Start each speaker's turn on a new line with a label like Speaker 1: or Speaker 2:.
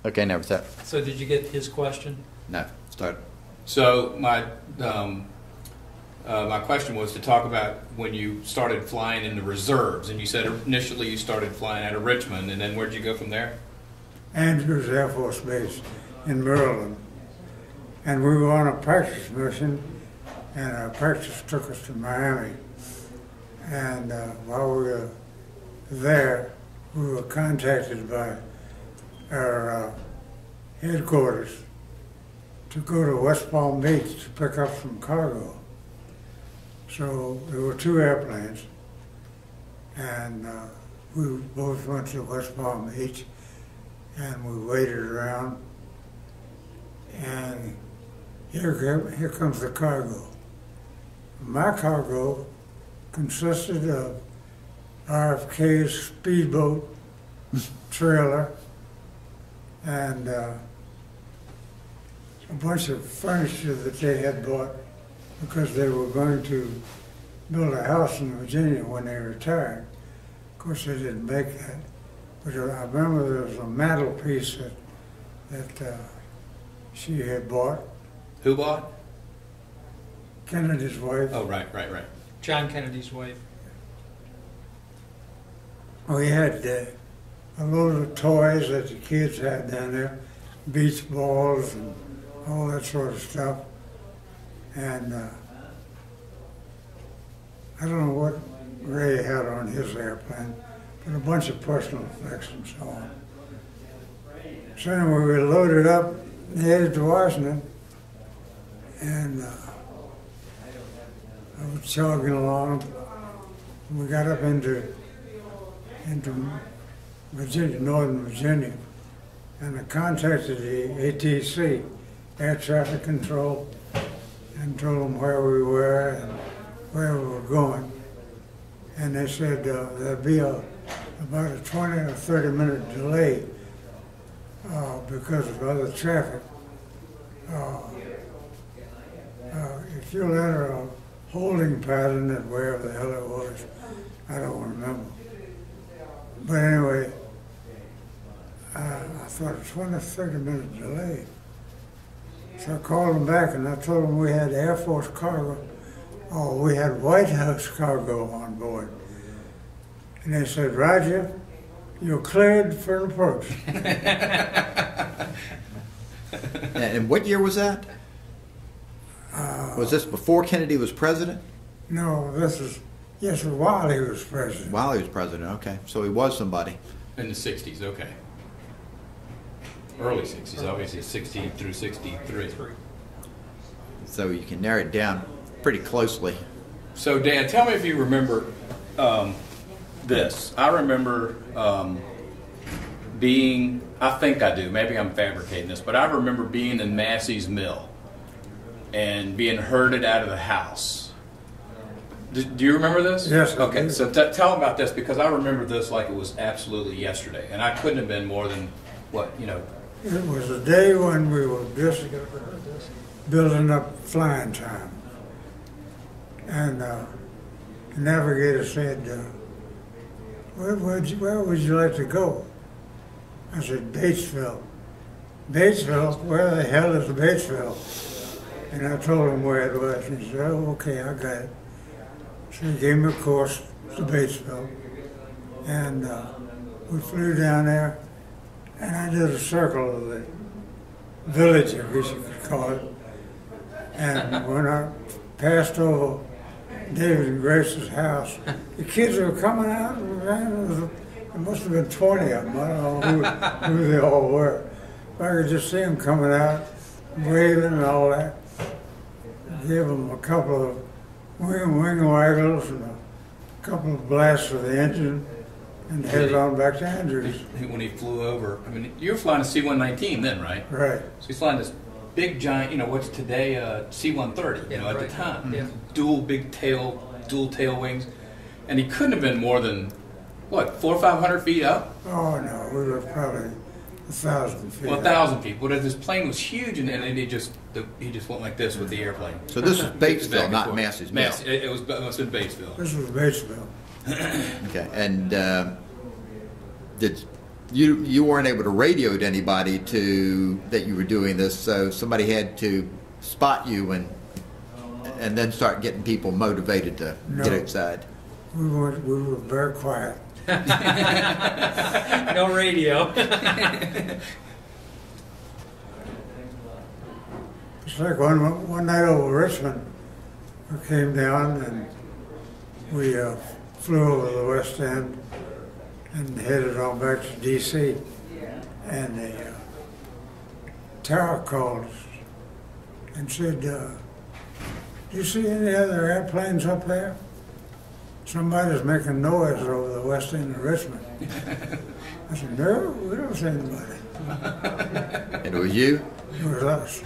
Speaker 1: Okay, never said.
Speaker 2: So did you get his question?
Speaker 1: No, start.
Speaker 3: So my my question was to talk about when you started flying in the reserves, and you said initially you started flying out of Richmond, and then where'd you go from there?
Speaker 4: Andrews Air Force Base in Maryland. And we were on a practice mission, and our practice took us to Miami. And while we were there, we were contacted by our headquarters to go to West Palm Beach to pick up some cargo. So there were two airplanes, and we both went to West Palm Beach, and we waited around, and here comes the cargo. My cargo consisted of RFK's speedboat trailer and a bunch of furniture that they had bought because they were going to build a house in Virginia when they retired. Of course, they didn't make that. But I remember there was a mantelpiece that she had bought.
Speaker 3: Who bought?
Speaker 4: Kennedy's wife.
Speaker 3: Oh, right.
Speaker 2: John Kennedy's wife.
Speaker 4: We had a load of toys that the kids had down there, beach balls and all that sort of stuff. And I don't know what Ray had on his airplane, but a bunch of personal effects and so on. So anyway, we were loaded up and headed to Washington, and I was jogging along. We got up into Virginia, Northern Virginia, and I contacted the ATC, Air Traffic Control, and told them where we were and where we were going. And they said there'd be about a 20 or 30 minute delay because of other traffic. If you'll enter a holding pattern at wherever the hell it was, I don't remember. But anyway, I thought a 20 or 30 minute delay. So I called them back and I told them we had Air Force cargo. Oh, we had White House cargo on board. And they said, Roger, you're cleared for an approach.
Speaker 1: And what year was that? Was this before Kennedy was president?
Speaker 4: No, yes, while he was president.
Speaker 1: While he was president, okay. So he was somebody.
Speaker 3: In the 60s, okay. Early 60s, obviously 60 through 63.
Speaker 1: So you can narrow it down pretty closely.
Speaker 3: So Dan, tell me if you remember this. I remember being, I think I do, maybe I'm fabricating this, but I remember being in Massey's mill and being herded out of the house. Do you remember this?
Speaker 4: Yes.
Speaker 3: Okay, so tell about this, because I remember this like it was absolutely yesterday, and I couldn't have been more than, what, you know.
Speaker 4: It was a day when we were just building up flying time. And the navigator said, where would you like to go? I said, Batesville. Batesville? Where the hell is Batesville? And I told him where it was, and he said, oh, okay, I got it. So he gave me a course to Batesville, and we flew down there, and I did a circle of the village, I guess you could call it. And when I passed over David and Grace's house, the kids were coming out and ran. There must have been 20 of them. I don't know who they all were. But I could just see them coming out, waving and all that. Gave them a couple of wing waggles and a couple of blasts of the engine, and headed on back to Andrews.
Speaker 3: When he flew over, I mean, you were flying a C-119 then, right?
Speaker 4: Right.
Speaker 3: So he's flying this big giant, you know, what's today C-130, you know, at the time.
Speaker 2: Yeah.
Speaker 3: Dual tail wings. And he couldn't have been more than, what, 400 or 500 feet up?
Speaker 4: Oh, no, we were probably 1,000 feet.
Speaker 3: 1,000 feet. But this plane was huge, and then he just went like this with the airplane.
Speaker 1: So this was Batesville, not Massey's mill.
Speaker 3: It must have been Batesville.
Speaker 4: This was Batesville.
Speaker 1: Okay, and did you weren't able to radio to anybody that you were doing this, so somebody had to spot you and then start getting people motivated to get outside.
Speaker 4: We were very quiet.
Speaker 2: No radio.
Speaker 4: It's like one night over Richmond, we came down and we flew over the West End and headed on back to D.C. And the tower called us and said, do you see any other airplanes up there? Somebody's making noise over the West End of Richmond. I said, no, we don't see anybody.
Speaker 1: And it was you?
Speaker 4: It was us.